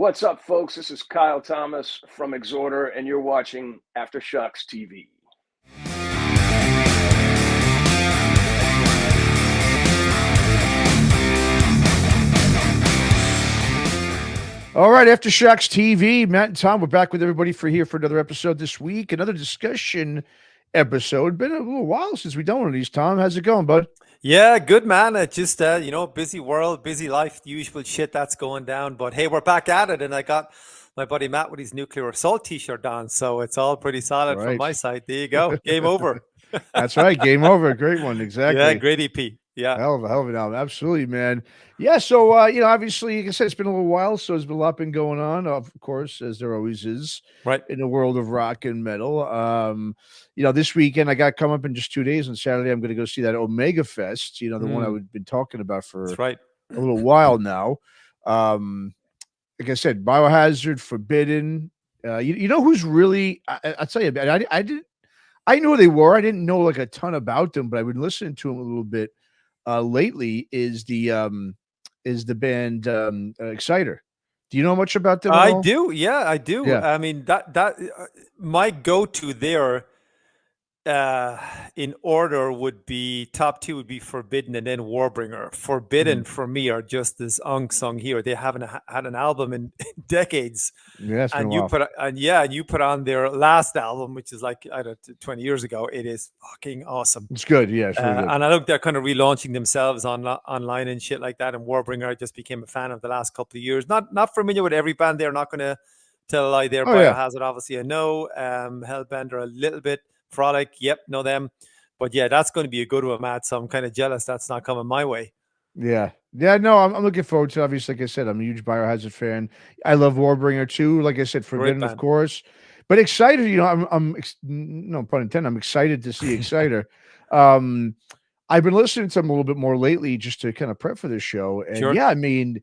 What's up, folks? This is Kyle Thomas from Exhorter, and you're watching Aftershocks TV. All right, Aftershocks TV, Matt and Tom, we're back with everybody for another episode this week, another discussion episode. Been a little while since we've done one of these, Tom. How's it going, bud? Yeah, good man. Just busy world, busy life, the usual shit that's going down. But hey, we're back at it, and I got my buddy Matt with his nuclear assault T-shirt on, so it's all pretty solid from my side. There you go, game over. That's right, game over. Great one, exactly. Yeah, great EP. Yeah, hell of an album, absolutely, man. Yeah, so obviously, like I said, it's been a little while, so there's been a lot been going on, of course, as there always is, right, in the world of rock and metal. This weekend I got come up in just 2 days. On Saturday, I'm going to go see that Omega Fest. The one I've been talking about for a little while now. Like I said, Biohazard, Forbidden. You know who's really? I'll tell you, I knew who they were. I didn't know like a ton about them, but I've been listening to them a little bit. Lately is the band Exciter. Do you know much about them? I do. Yeah, I do. Yeah. I mean that my go-to there in order would be top two would be Forbidden and then Warbringer. Forbidden for me are just this unsung hero. They haven't had an album in decades. Yeah, and you put on their last album, which is like 20 years ago. It is fucking awesome. It's good, yeah. It's really good. And I look, they're kind of relaunching themselves online and shit like that. And Warbringer, I just became a fan of the last couple of years. Not familiar with every band. They're not going to tell a lie there. Biohazard, obviously, I know. Hellbender a little bit. Frolic, yep, know them. But yeah, that's going to be a good one, Matt. So I'm kind of jealous that's not coming my way. Yeah. No, I'm looking forward to it. Obviously, like I said, I'm a huge Biohazard fan. I love Warbringer too. Like I said, Forbidden, of course. But Exciter, I'm no pun intended, I'm excited to see Exciter. I've been listening to them a little bit more lately just to kind of prep for this show. And yeah, I mean,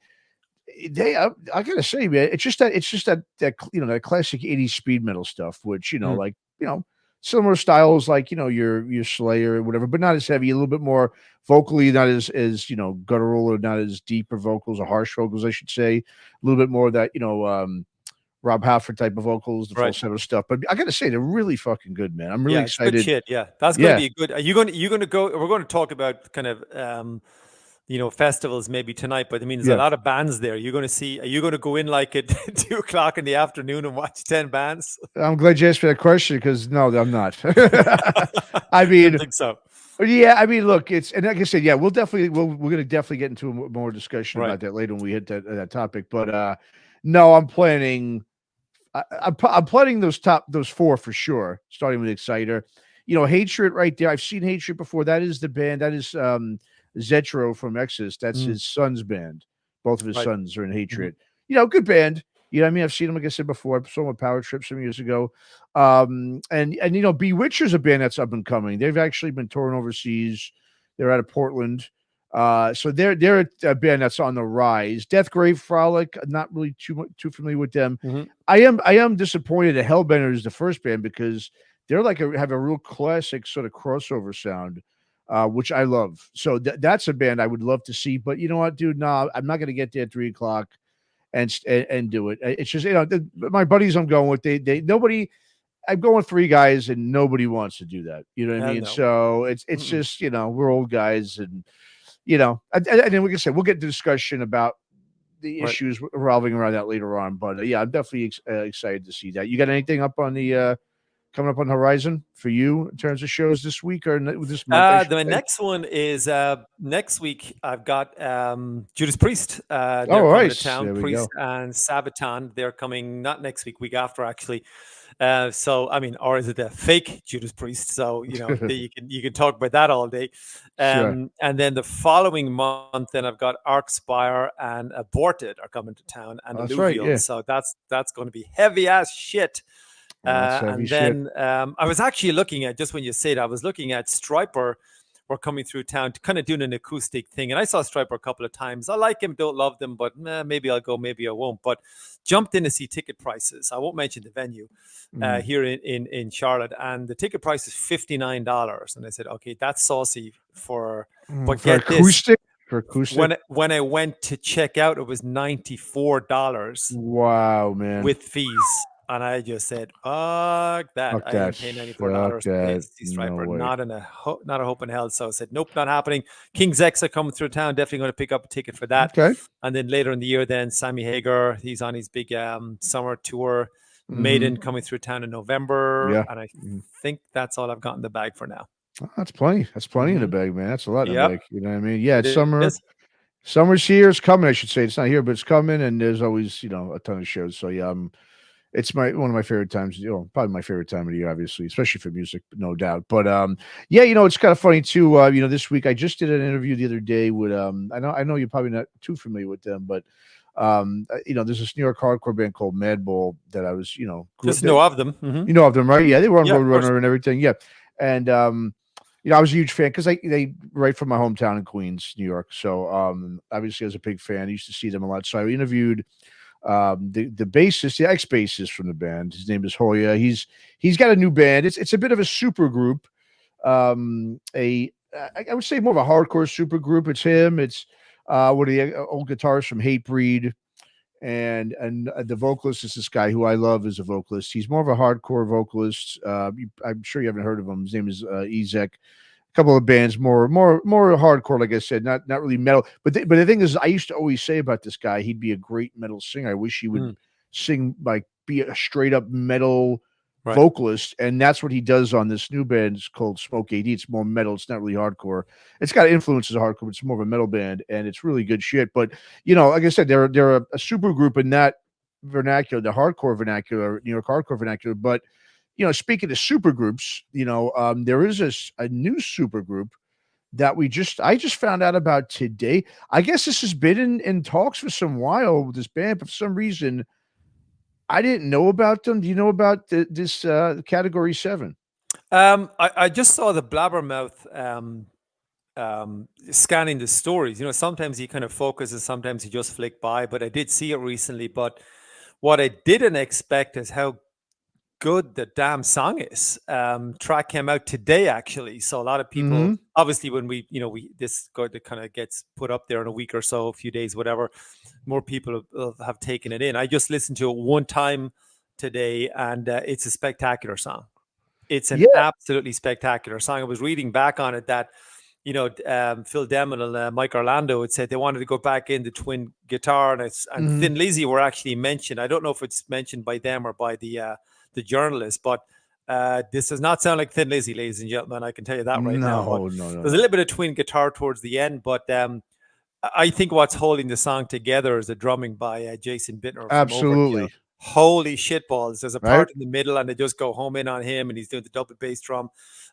I gotta say, man, it's just that that classic 80s speed metal stuff, which, similar styles like, your Slayer or whatever, but not as heavy, a little bit more vocally, not as guttural or not as deeper vocals or harsh vocals, I should say. A little bit more of that, Rob Halford type of vocals, the falsetto stuff. But I got to say, they're really fucking good, man. I'm really excited. Good shit. Yeah, that's going to be good. Are you going to go? We're going to talk about kind of festivals maybe tonight, but I mean, there's a lot of bands there. Are you going to go in like at 2:00 in the afternoon and watch 10 bands? I'm glad you asked me that question because no, I'm not. I mean, I think so. Yeah, I mean, look, and like I said, yeah, we're going to definitely get into a more discussion about that later when we hit that topic. But no, I'm planning. I'm planning those four for sure, starting with Exciter. Hatred right there. I've seen Hatred before. That is the band. That is Zetro from Exodus. That's his son's band. Both of his sons are in Hatred. Good band. I mean, I've seen them, like I said before. I saw them with Power Trip some years ago. And Bewitcher's a band that's up and coming. They've actually been touring overseas. They're out of Portland. So they're a band that's on the rise. Death Grave Frolic, not really too familiar with them. I am disappointed that Hellbender is the first band because they're have a real classic sort of crossover sound. Which I love. So that's a band I would love to see. But you know what, dude? No, I'm not going to get there at 3:00 and do it. It's just, my buddies I'm going with, I'm going with three guys and nobody wants to do that. You know what I mean? No. So it's just, we're old guys and, and then like I said, we'll get to discussion about the issues revolving around that later on. But yeah, I'm definitely excited to see that. You got anything up on the, coming up on the horizon for you in terms of shows this week or this month? The next one is next week. I've got Judas Priest. They're coming to town. Priest and Sabaton. They're coming not next week after actually. So I mean, or is it a fake Judas Priest? So you can talk about that all day. And then the following month, then I've got Arcspire and Aborted are coming to town and Alluvial. So that's going to be heavy ass shit. And then I was actually looking at, just when you said, I was looking at Stryper were coming through town to kind of doing an acoustic thing. And I saw Stryper a couple of times. I like him, don't love them, but maybe I'll go, maybe I won't. But jumped in to see ticket prices. I won't mention the venue here in Charlotte. And the ticket price is $59. And I said, okay, that's saucy but get acoustic? for acoustic. When I went to check out, it was $94 Wow, man. with fees. And I just said, fuck that. Fuck I that. ain't paying $94 to play SC Striper. No way. Not a hope in hell. So I said, nope, not happening. King's X are coming through town. Definitely going to pick up a ticket for that. Okay. And then later in the year, then Sammy Hagar, he's on his big summer tour. Maiden coming through town in November. Yeah. And I think that's all I've got in the bag for now. Oh, that's plenty. That's plenty in the bag, man. That's a lot in the bag. You know what I mean? Yeah, it's summer. Summer's here. It's coming, I should say. It's not here, but it's coming, and there's always, a ton of shows. So yeah, it's one of my favorite times. Probably my favorite time of the year, obviously, especially for music, no doubt. But yeah, it's kind of funny too. This week I just did an interview the other day with I know you're probably not too familiar with them, but there's this New York hardcore band called Madball that I was, just know of them. You know of them, right? Yeah, they were on Roadrunner and everything. Yeah, and I was a huge fan because they right from my hometown in Queens, New York. So obviously I was a big fan. I used to see them a lot. So I interviewed the bassist, the ex-bassist from the band. His name is Hoya. He's got a new band. It's a bit of a super group. I would say more of a hardcore super group. It's him. It's one of the old guitarists from Hatebreed. And the vocalist is this guy who I love as a vocalist. He's more of a hardcore vocalist. I'm sure you haven't heard of him. His name is Ezek. A couple of bands, more hardcore, like I said, not really metal. But the thing is, I used to always say about this guy, he'd be a great metal singer. I wish he would sing, like, be a straight up metal vocalist, and that's what he does on this new band. It's called Smoke AD. It's more metal. It's not really hardcore. It's got influences of hardcore, but it's more of a metal band, and it's really good shit. But like I said, they're a super group in that vernacular, the hardcore vernacular, New York hardcore vernacular. But speaking of super groups, there is a new super group that I just found out about today. I guess this has been in talks for some while with this band, but for some reason I didn't know about them. Do you know about this Category 7? I just saw the Blabbermouth scanning the stories. Sometimes he kind of focuses, sometimes he just flick by, but I did see it recently. But what I didn't expect is how good the damn song is. Track came out today, actually. So a lot of people, obviously, when this kind of gets put up there in a week or so, a few days, whatever, more people have taken it in. I just listened to it one time today, and it's a spectacular song. It's an absolutely spectacular song. I was reading back on it that, Phil Demmel and Mike Orlando had said they wanted to go back in the twin guitar, and Thin Lizzy were actually mentioned. I don't know if it's mentioned by them or by the journalist, but this does not sound like Thin Lizzy, ladies and gentlemen. I can tell you that right now. No. There's a little bit of twin guitar towards the end, but I think what's holding the song together is the drumming by Jason Bittner. Absolutely. Holy shitballs. There's a part in the middle and they just go home in on him and he's doing the double bass drum.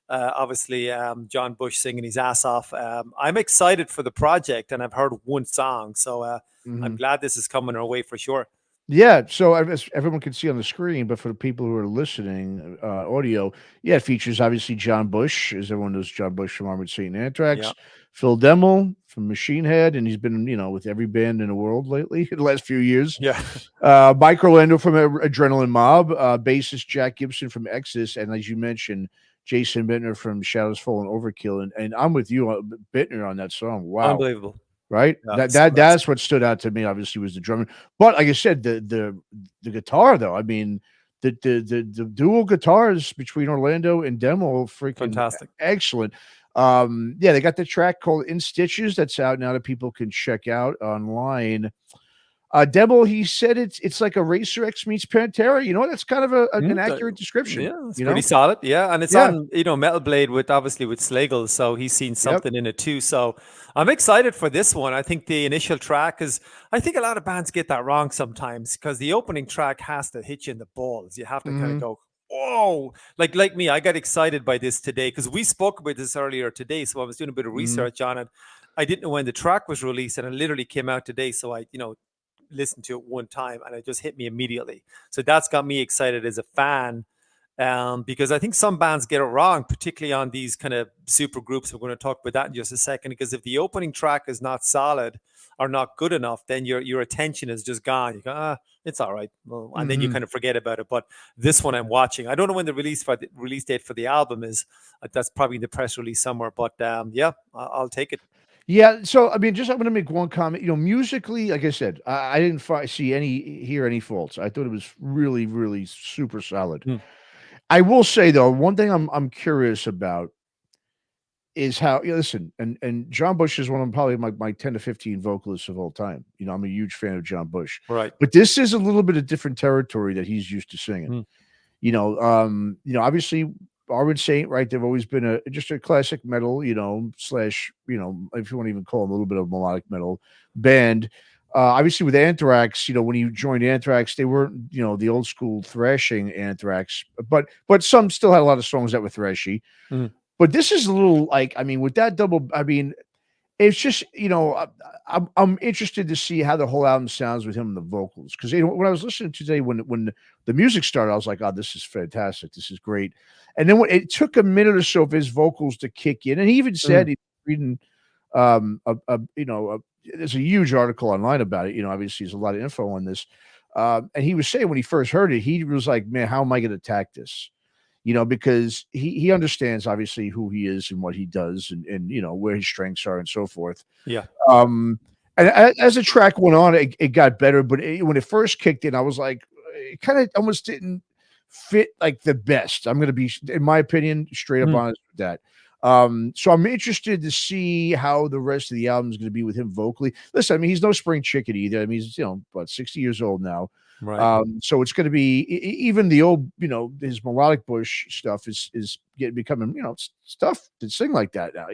Obviously, John Bush singing his ass off. I'm excited for the project and I've heard one song. So I'm glad this is coming our way for sure. Yeah, so as everyone can see on the screen, but for the people who are listening, audio, it features obviously John Bush, as everyone knows John Bush from Armored Saint and Anthrax, Phil Demmel from Machine Head, and he's been, with every band in the world lately, the last few years. Yeah. Mike Orlando from Adrenaline Mob, bassist Jack Gibson from Exodus, and as you mentioned, Jason Bittner from Shadows Fall and Overkill, and I'm with you, Bittner, on that song. Wow. Unbelievable. Right, that's what stood out to me. Obviously, was the drumming, but like I said, the guitar though. I mean, the dual guitars between Orlando and Demmel, freaking fantastic, excellent. They got the track called "In Stitches" that's out now that people can check out online. Demmel, he said it's like a Racer X meets Pantera. That's kind of an accurate description. Yeah, it's pretty solid. Yeah, and it's on Metal Blade with Slagle, so he's seen something in it too. So I'm excited for this one. I think the initial track is. I think a lot of bands get that wrong sometimes because the opening track has to hit you in the balls. You have to kind of go, whoa, like me. I got excited by this today because we spoke about this earlier today. So I was doing a bit of research on it. I didn't know when the track was released, and it literally came out today. So I listened to it one time and it just hit me immediately. So that's got me excited as a fan because I think some bands get it wrong, particularly on these kind of super groups. We're going to talk about that in just a second, because if the opening track is not solid or not good enough, then your attention is just gone. You go, it's all right. Well, and then you kind of forget about it. But this one I'm watching. I don't know when the release date for the album is. That's probably the press release somewhere. But I'll take it. Yeah, so I mean, just I'm gonna make one comment. Musically, like I said, I didn't hear any faults. I thought it was really, really super solid. Mm. I will say though, one thing I'm curious about is how listen, and John Bush is one of probably my 10 to 15 vocalists of all time. I'm a huge fan of John Bush. Right. But this is a little bit of different territory that he's used to singing. Mm. Obviously Armored Saint, right? They've always been just a classic metal, slash, if you want to even call them a little bit of melodic metal band. Obviously with Anthrax, when you joined Anthrax, they weren't, the old school thrashing Anthrax, but some still had a lot of songs that were thrashy. Mm. But this is a little like, I mean, with that double, I mean, it's just, I'm interested to see how the whole album sounds with him and the vocals. Because when I was listening to today, when the music started, I was like, "Oh, this is fantastic! This is great." And then it took a minute or so of his vocals to kick in, and he even said he's reading, there's a huge article online about it. Obviously, there's a lot of info on this, and he was saying when he first heard it, he was like, "Man, how am I going to attack this?" Because he understands obviously who he is and what he does and where his strengths are and so forth. Yeah. And as the track went on, it got better. But when it first kicked in, I was like, it kind of almost didn't fit like the best. I'm going to be, in my opinion, straight up honest with that. So I'm interested to see how the rest of the album is going to be with him vocally. Listen, I mean, he's no spring chicken either. I mean, he's, about 60 years old now. Right. So it's going to be even the old, his melodic Bush stuff is becoming, it's tough to sing like that now,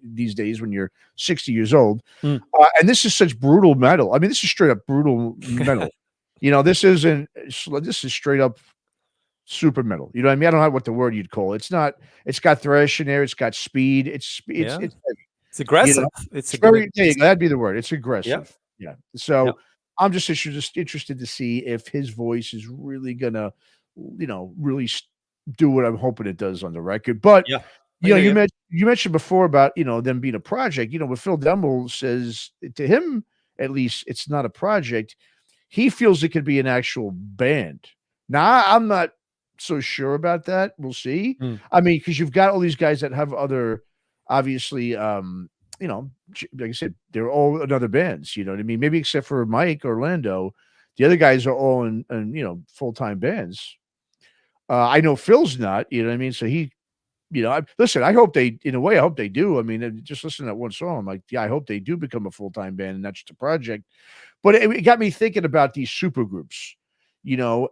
these days when you're 60 years old. And this is such brutal metal. I mean, this is straight up brutal metal. This is straight up super metal. You know what I mean? I don't know what the word you'd call it. It's not, it's got thrash in there. It's got speed. It's heavy. It's aggressive. It's very, that'd be the word. It's aggressive. Yeah. So I'm just interested to see if his voice is really gonna, really do what I'm hoping it does on the record. But you mentioned before about them being a project. What Phil Demmel says to him, at least, it's not a project. He feels it could be an actual band. Now I'm not so sure about that. We'll see. I mean, because you've got all these guys that have other, obviously, like I said, they're all in other bands, you know what I mean? Maybe except for Mike Orlando, the other guys are all in full-time bands. I know Phil's not, you know what I mean? So he, listen, I hope they do. I mean, just listen to that one song. I'm like, yeah, I hope they do become a full-time band and not just a project. But it got me thinking about these supergroups,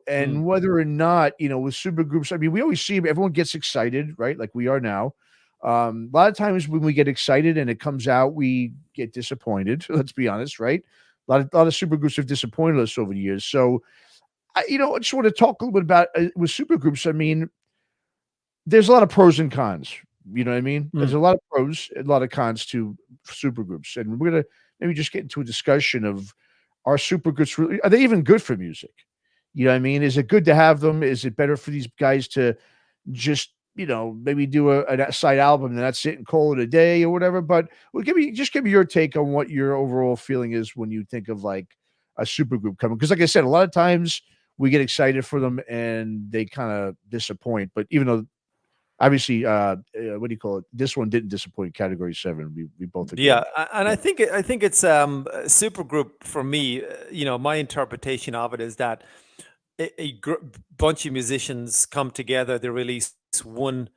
and whether or not, with supergroups, I mean, we always see everyone gets excited, right? Like we are now. A lot of times when we get excited and it comes out, we get disappointed. Let's be honest, right? A lot of supergroups have disappointed us over the years. So, I just want to talk a little bit about with supergroups. I mean, there's a lot of pros and cons. You know what I mean? There's a lot of pros, a lot of cons to supergroups, and we're gonna maybe just get into a discussion of are supergroups really, are they even good for music? You know what I mean? Is it good to have them? Is it better for these guys to just maybe do a side album and that's it and call it a day or whatever? But give me your take on what your overall feeling is when you think of like a supergroup coming. Because like I said, a lot of times we get excited for them and they kind of disappoint. But even though obviously, what do you call it? This one didn't disappoint. Category 7. We both agree. Yeah, and I think it's supergroup for me. My interpretation of it is that a bunch of musicians come together. They release one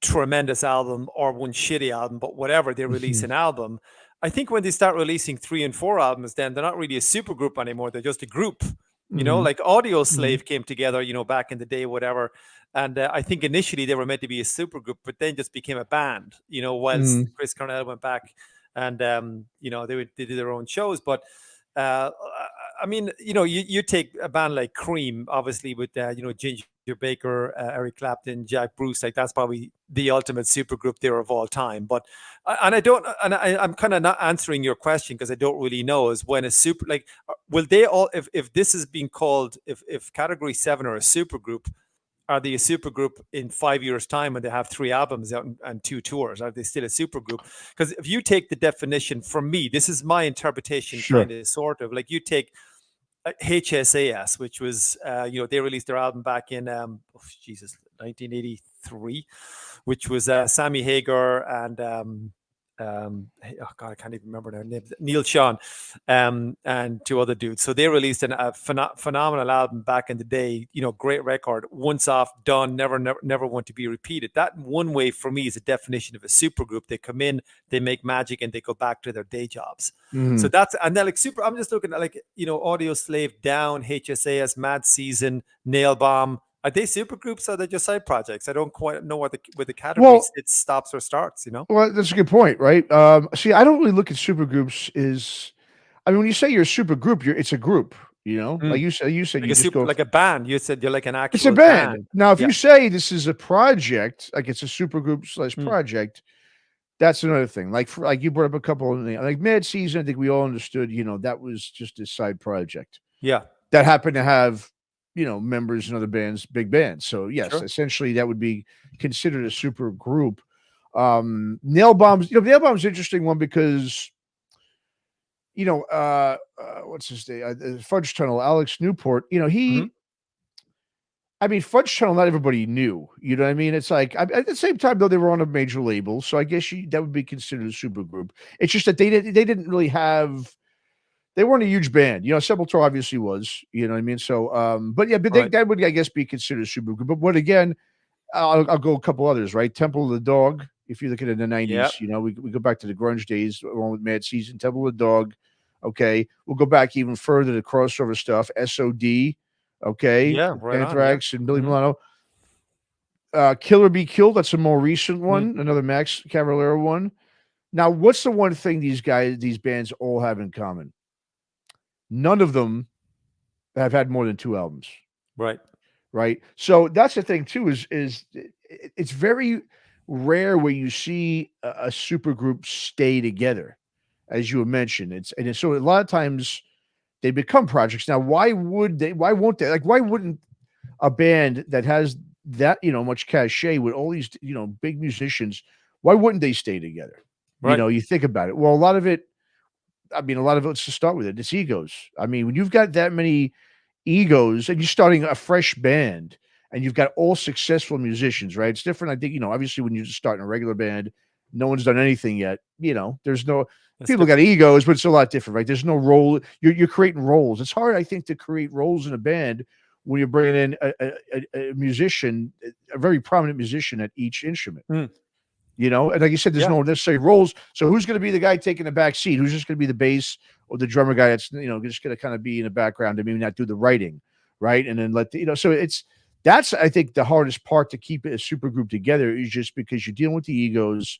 tremendous album or one shitty album, but whatever, they release an album. I think when they start releasing 3 and 4 albums, then they're not really a supergroup anymore. They're just a group. Like Audio Slave came together, back in the day, whatever. And I think initially they were meant to be a supergroup, but then just became a band, whilst Chris Cornell went back and, they did their own shows. But I mean, you take a band like Cream, obviously, with, Ginger Baker, Eric Clapton, Jack Bruce, like that's probably the ultimate supergroup there of all time. But, I'm kind of not answering your question because I don't really know is when a super, like, will they all, if this is being called, if Category 7 are a supergroup, are they a supergroup in 5 years' time when they have 3 albums out and 2 tours? Are they still a supergroup? Because if you take the definition from me, this is my interpretation, kind of sort of like you take HSAS, which was they released their album back in 1983, which was Sammy Hagar and oh God, I can't even remember their names. Neil Sean, and two other dudes. So they released a phenomenal album back in the day. Great record. Once off, done. Never want to be repeated. That one way for me is a definition of a supergroup. They come in, they make magic, and they go back to their day jobs. So that's, and they're like super. I'm just looking at Audio Slave, Down, HSAS, Mad Season, Nail Bomb. Are they supergroups or are they just side projects? I don't quite know what the category it stops or starts, Well, that's a good point, right? See, I don't really look at supergroups as, I mean, when you say you're a supergroup, it's a group, like you said, like you just go like a band. You said you're like an actual it's a band. Now, if you say this is a project, like it's a supergroup / project, that's another thing. Like you brought up a couple of like Mad Season. I think we all understood, that was just a side project. Yeah, that happened to have members in other bands, big bands. So yes, essentially that would be considered a super group. Nail Bomb's, Nail Bomb's an interesting one because what's his name? Fudge Tunnel, Alex Newport, he I mean, Fudge Tunnel, not everybody knew. You know what I mean? It's like, at the same time, though, they were on a major label, so I guess that would be considered a super group. It's just that they didn't really have. They weren't a huge band. Sepultura obviously was. You know what I mean? So, but that would, I guess, be considered a super group. But again, I'll go a couple others, right? Temple of the Dog. If you look at it in the 90s, we go back to the grunge days, along with Mad Season, Temple of the Dog. Okay, we'll go back even further to crossover stuff. SOD. Okay, Anthrax and Billy Milano. Killer Be Killed. That's a more recent one. Another Max Cavalera one. Now, what's the one thing these bands all have in common? None of them have had more than 2 albums. Right. So that's the thing too. Is it's very rare where you see a super group stay together, as you mentioned. So a lot of times they become projects. Now, why won't they? Like, why wouldn't a band that has that much cachet with all these big musicians? Why wouldn't they stay together? You think about it. Well, a lot of it. Let's just start with it. It's egos. I mean, when you've got that many egos and you're starting a fresh band and you've got all successful musicians, right? It's different. I think, obviously when you're just starting a regular band, no one's done anything yet. There's no people got egos, but it's a lot different, right? There's no role. You're creating roles. It's hard, I think, to create roles in a band when you're bringing in a musician, a very prominent musician at each instrument. And like you said, there's no necessary roles. So who's going to be the guy taking the back seat? Who's just going to be the bass or the drummer guy that's, just going to kind of be in the background and maybe not do the writing, right? And then so that's, I think, the hardest part to keep it a super group together is just because you're dealing with the egos.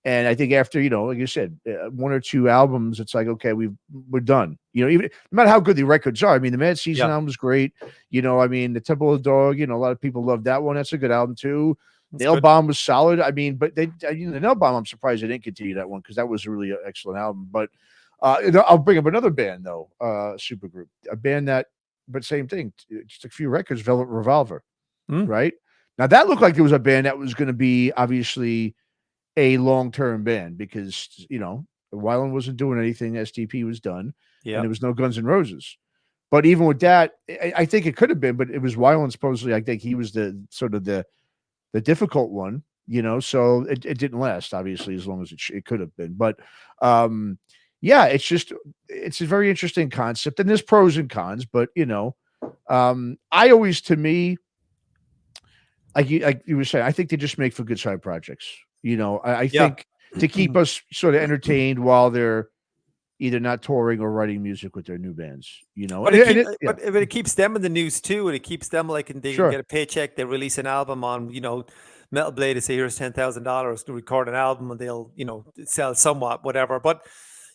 And I think after, like you said, 1 or 2 albums, it's like, okay, we're done. Even no matter how good the records are. I mean, the Mad Season album is great. The Temple of the Dog, a lot of people love that one. That's a good album too. Nail Bomb was solid. I mean, but the Nail Bomb, I'm surprised they didn't continue that one because that was a really excellent album. But I'll bring up another band though, supergroup, a band that, but same thing, just a few records, Velvet Revolver, right? Now that looked like there was a band that was going to be obviously a long-term band because Weiland wasn't doing anything, STP was done, and there was no Guns N' Roses. But even with that, I think it could have been, but it was Weiland supposedly. I think he was the sort of the difficult one, so it didn't last, obviously, as long as it could have been. But it's a very interesting concept, and there's pros and cons. But I always, to me, like you were saying, I think they just make for good side projects. I think to keep us sort of entertained while they're either not touring or writing music with their new bands, but it keeps them in the news too, and it keeps them they can get a paycheck. They release an album on Metal Blade. They say here's $10,000 to record an album, and they'll sell somewhat, whatever. But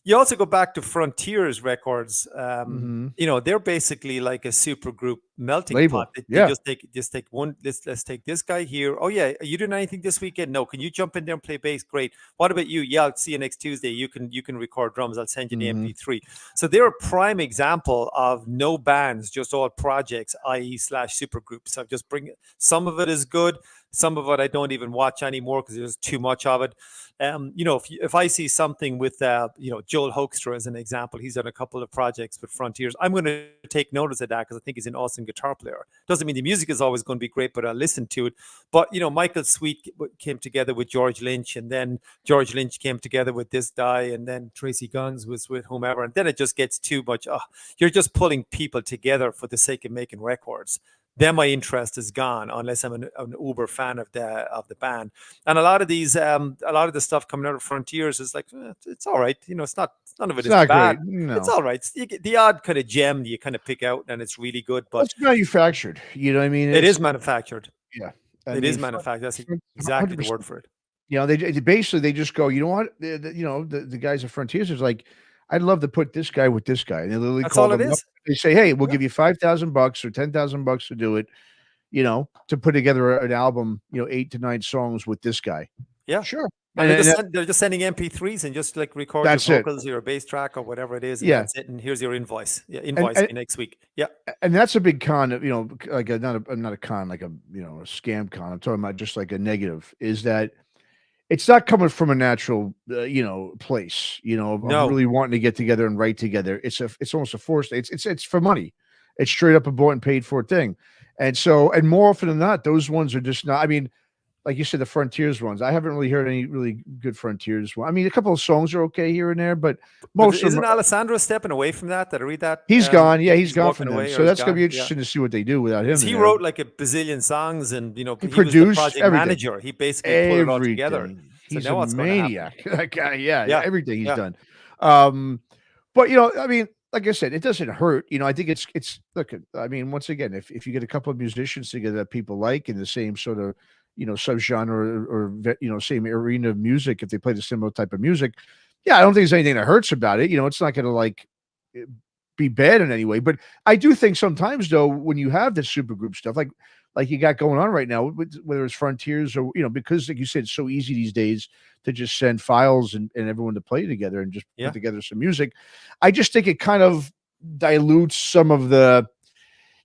you also go back to Frontiers Records. They're basically like a super group melting pot. They just take one. Let's take this guy here. Oh yeah, are you doing anything this weekend? No. Can you jump in there and play bass? Great. What about you? Yeah, I'll see you next Tuesday. You can record drums. I'll send you the MP3. So they're a prime example of no bands, just all projects, i.e. / super groups. So just bring it. Some of it is good. Some of it I don't even watch anymore because there's too much of it. You know, if I see something with, you know, Joel Hoekstra as an example, he's done a couple of projects with Frontiers. I'm going to take notice of that because I think he's an awesome guitar player. Doesn't mean the music is always going to be great, but I'll listen to it. But, you know, Michael Sweet came together with George Lynch, and then George Lynch came together with this guy, and then Tracy Guns was with whomever. And then it just gets too much. Oh, you're just pulling people together for the sake of making records. Then my interest is gone unless I'm an uber fan of the band. And a lot of these, a lot of the stuff coming out of Frontiers is like, it's all right. You know, it's not, none of it is bad. No. It's all right. You get the odd kind of gem you kind of pick out, and it's really good. But it's manufactured. You know what I mean? It is manufactured. Yeah, it is manufactured. That's exactly 100%. The word for it. You know, they basically they just go, you know what? You know, the guys at Frontiers is like, I'd love to put this guy with this guy. And they literally That's call all them it is. up. They say, hey, we'll give you $5,000 or $10,000 to do it, you know, to put together an album, you know, 8 to 9 songs with this guy. Yeah, sure. And they're just sending MP3s and just like record your vocals, your bass track or whatever it is. And that's it. And here's your invoice. Yeah, invoice me next week. Yeah. And that's a big con of, you know, like not a con, like a, you know, a scam con. I'm talking about just like a negative is that it's not coming from a natural, you know, place, you know, of really wanting to get together and write together. It's almost a forced. It's for money. It's straight up a bought and paid for thing. And so, and more often than not, those ones are just not, I mean, like you said, the Frontiers ones, I haven't really heard any really good Frontiers ones. I mean, a couple of songs are okay here and there, but most isn't Alessandro stepping away from that? Did I read that? He's gone. Yeah, he's gone from them. So that's going to be interesting to see what they do without him. He wrote like a bazillion songs, and you know, he produced was the project manager. He basically pulled it all together. He's so a maniac. That guy, everything he's done. But you know, I mean, like I said, it doesn't hurt. You know, I think it's look. I mean, once again, if you get a couple of musicians together that people like in the same sort of, you know, subgenre or you know, same arena of music, if they play the similar type of music, I don't think there's anything that hurts about it. You know, it's not going to like be bad in any way. But I do think sometimes though, when you have this supergroup stuff, like you got going on right now, whether it's Frontiers or, you know, because like you said, it's so easy these days to just send files and everyone to play together and just put together some music. I just think it kind of dilutes some of the,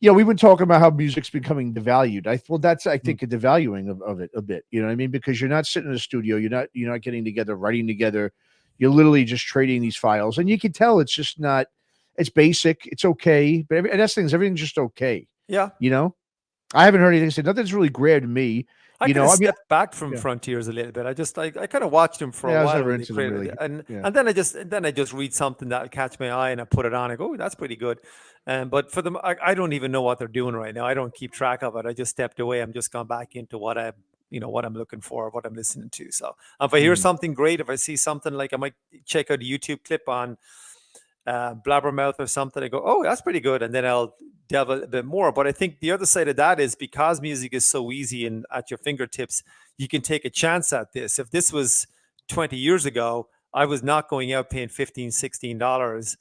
you know, we've been talking about how music's becoming devalued. I think a devaluing of it a bit, you know what I mean? Because you're not sitting in a studio, you're not getting together, writing together. You're literally just trading these files, and you can tell it's just not, it's basic. It's okay. But and that's things, everything's just okay. Yeah. You know, I haven't heard anything said. Nothing's really grabbed me. I stepped back from Frontiers a little bit. I kind of watched them for a while. And then I just read something that'll catch my eye and I put it on and go, oh, that's pretty good. But for them, I don't even know what they're doing right now. I don't keep track of it. I just stepped away. I'm just gone back into what I'm looking for, what I'm listening to. So if I hear something great, if I see something like, I might check out a YouTube clip on Blabbermouth or something, I go, oh, that's pretty good, and then I'll delve a bit more. But I think the other side of that is because music is so easy and at your fingertips, you can take a chance at this. If this was 20 years ago, I was not going out paying $15-16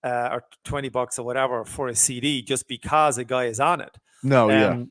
or $20 or whatever for a CD just because a guy is on it.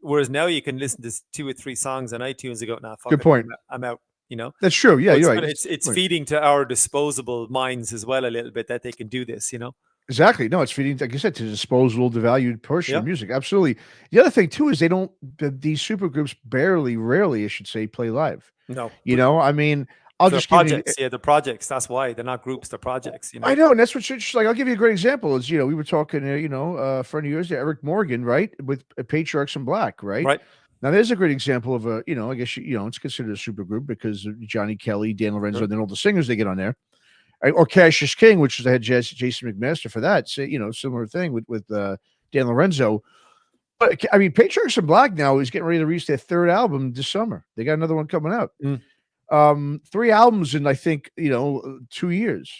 Whereas now you can listen to 2 or 3 songs on iTunes and go, nah, fuck good point. I'm out. You know, that's true. Yeah, you're right. It's feeding to our disposable minds as well a little bit that they can do this. You know, exactly. No, it's feeding, like you said, to disposable, devalued portion of music. Absolutely. The other thing too is these supergroups rarely, I should say, play live. No, you know, I mean, they're projects. They're projects. That's why they're not groups. They're projects. You know, I know, and that's what's interesting. Like, I'll give you a great example. Is, you know, we were talking, a friend of yours, Eric Morgan, right, with Patriarchs in Black, right? Right. Now, there's a great example of a, I guess, it's considered a super group because of Johnny Kelly, Dan Lorenzo, and then all the singers they get on there. Or Cassius King, which is the head Jason McMaster for that. So, similar thing with Dan Lorenzo. But, I mean, Patriarchs in Black now is getting ready to release their 3rd album this summer. They got another one coming out. 3 albums in, I think, 2 years.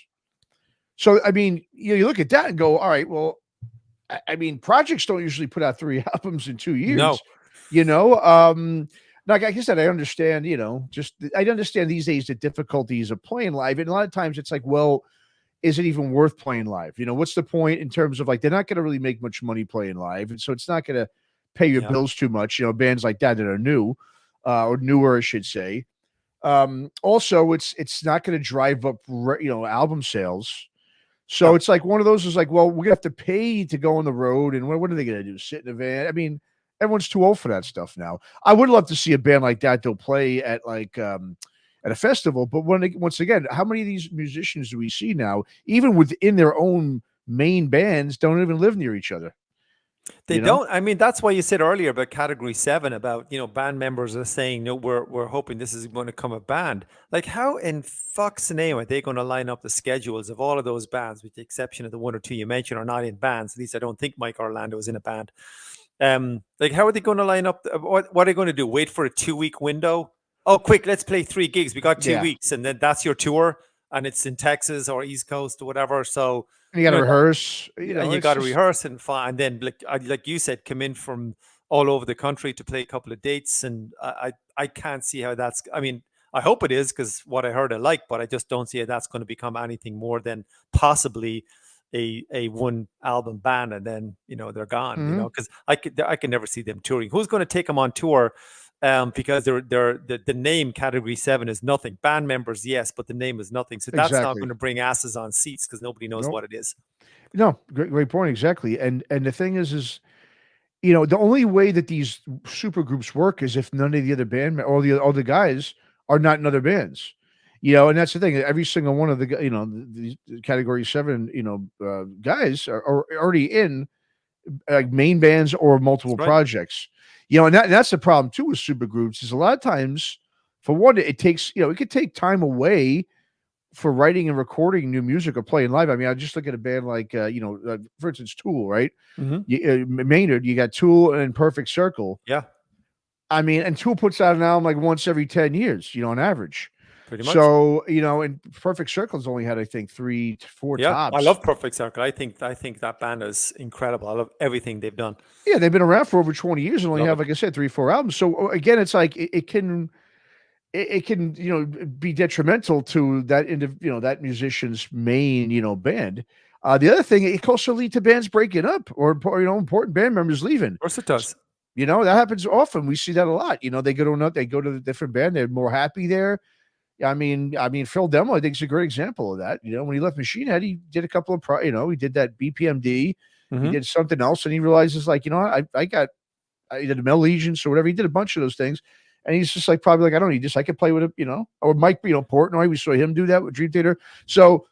So, I mean, you look at that and go, all right, well, I mean, projects don't usually put out 3 albums in 2 years. No. Like I said, I understand, I understand these days the difficulties of playing live. And a lot of times it's like, well, is it even worth playing live? What's the point in terms of like, they're not going to really make much money playing live. And so it's not going to pay your bills too much, bands like that are new, or newer, I should say. Also it's not going to drive up, album sales. So it's like one of those is like, well, we're gonna have to pay to go on the road. And what are they going to do? Sit in a van? I mean, everyone's too old for that stuff now. I would love to see a band like that. They'll play at like at a festival, but once again, how many of these musicians do we see now, even within their own main bands, don't even live near each other? They don't. I mean, that's why you said earlier about Category 7 about, band members are saying, no, we're hoping this is going to become a band. Like, how in fuck's name are they going to line up the schedules of all of those bands, with the exception of the one or two you mentioned are not in bands? At least I don't think Mike Orlando is in a band. Like, how are they going to line up? What are they going to do? Wait for a 2-week window? Oh, quick, let's play 3 gigs. We got 2 weeks, and then that's your tour, and it's in Texas or East Coast or whatever. So you got to rehearse. You got to rehearse and find, and then like you said, come in from all over the country to play a couple of dates. And I can't see how that's. I mean, I hope it is, because what I heard I like, but I just don't see how that's going to become anything more than possibly a one album band, and then they're gone. Because I can never see them touring. Who's going to take them on tour? Because the name Category 7 is nothing. Band members, yes, but the name is nothing. So that's not going to bring asses on seats, because nobody knows what it is. No, great point. Exactly. And the thing is, the only way that these super groups work is if none of the other band, all the guys are not in other bands. And that's the thing. Every single one of the Category 7 guys are already in like main bands or multiple projects. And that's the problem too with super groups, is a lot of times, for one, it takes, it could take time away for writing and recording new music or playing live. I mean, I just look at a band like, for instance, Tool, right? Maynard, you got Tool and Perfect Circle. Yeah. I mean, and Tool puts out an album like once every 10 years, on average. Pretty much. So, and Perfect Circle's only had, I think, 3 to 4 tops. I love Perfect Circle. I think that band is incredible. I love everything they've done. Yeah, they've been around for over 20 years and only have, like I said, 3 or 4 albums. So again, it's like it can be detrimental to that that musician's main band. The other thing, it can also lead to bands breaking up or important band members leaving. Of course it does. That happens often. We see that a lot. They go to the different band, they're more happy there. I mean, Phil Demo, I think, is a great example of that. When he left Machine Head, he did a couple of he did that BPMD, he did something else, and he realizes, like, I did a Metal Legions or whatever. He did a bunch of those things. And he's just like, probably like, I don't need this. I could play with it, or Mike, Portnoy. We saw him do that with Dream Theater. So,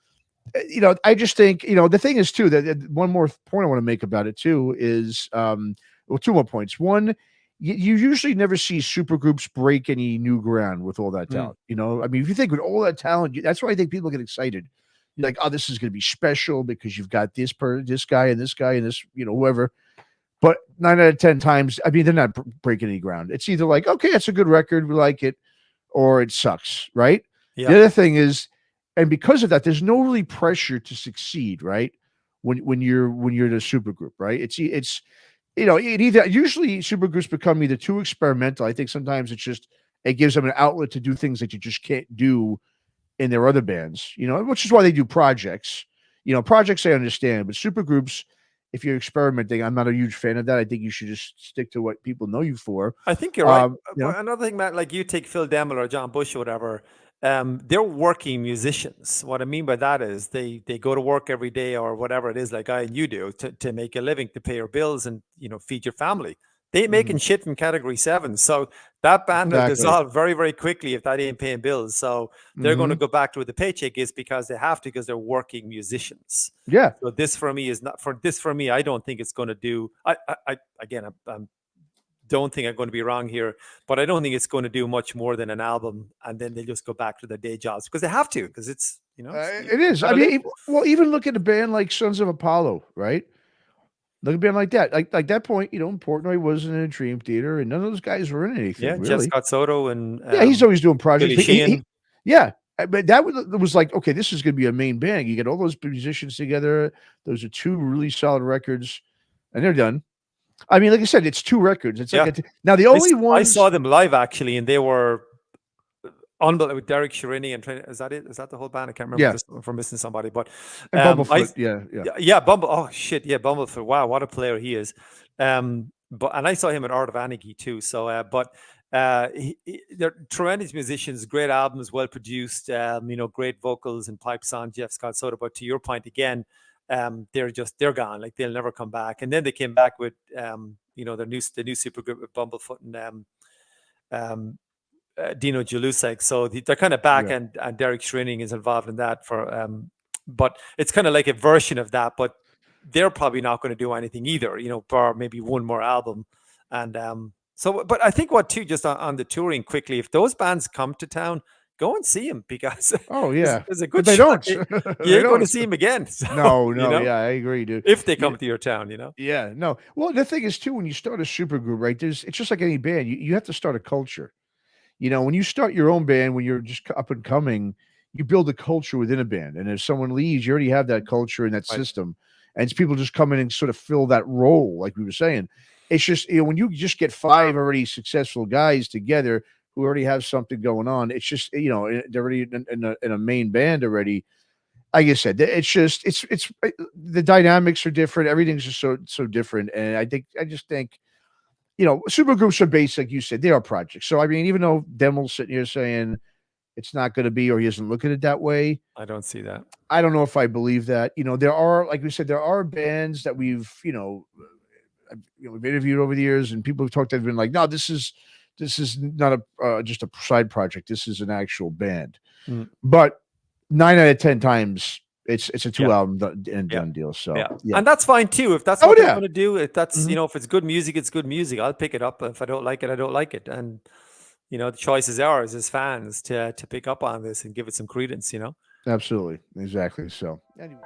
I just think, the thing is too, that one more point I want to make about it too is, 2 more points. One, you usually never see super groups break any new ground with all that talent. I mean, if you think with all that talent, that's why I think people get excited. You're like, oh, this is going to be special because you've got this guy and this guy and this, whoever. But 9 out of 10 times, I mean, they're not breaking any ground. It's either like, okay, it's a good record, we like it, or it sucks, right? Yeah. The other thing is, and because of that, there's no really pressure to succeed, right? When you're in a supergroup, right? It's usually supergroups become either too experimental. I think sometimes it gives them an outlet to do things that you just can't do in their other bands, which is why they do projects. Projects I understand, but supergroups, if you're experimenting, I'm not a huge fan of that. I think you should just stick to what people know you for. I think you're right. Another thing, Matt, like you take Phil Demmel or John Bush or whatever, they're working musicians. What I mean by that is they go to work every day or whatever it is, like I and you do, to make a living, to pay your bills and feed your family. They ain't making shit from Category 7. So that band will dissolve very, very quickly if that ain't paying bills. So they're going to go back to where the paycheck is because they have to, because they're working musicians. Yeah. So this for me is not for this for me. I don't think it's going to do. I don't think I'm going to be wrong here, but I don't think it's going to do much more than an album, and then they just go back to their day jobs because they have to, because it's it is. I mean, well, even look at a band like Sons of Apollo, right? Look at a band like that. Like that point, Portnoy wasn't in a Dream Theater, and none of those guys were in anything. Yeah, really. Jeff Scott Soto and he's always doing projects. Yeah, but that was like, okay, this is going to be a main band. You get all those musicians together. Those are 2 really solid records, and they're done. I mean, like I said, it's 2 records. It's like now the only one I saw them live actually, and they were unbelievable with Derek Shirini and is that it? Is that the whole band? I can't remember if I'm missing somebody, but Bumblefoot, Bumble. Oh shit, yeah, Bumblefoot. Wow, what a player he is. And I saw him at Art of Anarchy too. So, they're tremendous musicians, great albums, well produced. Great vocals and pipes on Jeff Scott Soto. But to your point again, they're gone. Like they'll never come back. And then they came back with the new supergroup with Bumblefoot and Dino Jalusek. So they're kind of back, and Derek Schrinning is involved in that but it's kind of like a version of that, but they're probably not going to do anything either, bar maybe one more album. And but I think just on the touring quickly, if those bands come to town, go and see them, because there's a good they shot don't. you're going to see them again. So, no, yeah, I agree, dude. If they come to your town, Yeah, no. Well, the thing is too, when you start a supergroup, right? It's just like any band. You have to start a culture. When you start your own band, when you're just up and coming, you build a culture within a band. And if someone leaves, you already have that culture and that system. And it's people just come in and sort of fill that role, like we were saying. It's just, when you just get 5 already successful guys together who already have something going on, it's just, they're already in a main band already. Like I said, it's just, it's the dynamics are different. Everything's just so different. And I just think, supergroups are based, like you said, they are projects. So, I mean, even though Demel's sitting here saying it's not going to be, or he doesn't look at it that way, I don't see that. I don't know if I believe that. There are, like we said, there are bands that we've interviewed over the years, and people have talked to have been like, no, this is not just a side project. This is an actual band. But 9 out of 10 times, it's a 2-album done deal. So and that's fine too. If that's what they're going to do, if that's if it's good music, it's good music. I'll pick it up. If I don't like it, I don't like it. And the choice is ours as fans to pick up on this and give it some credence. Absolutely, exactly. So anyway.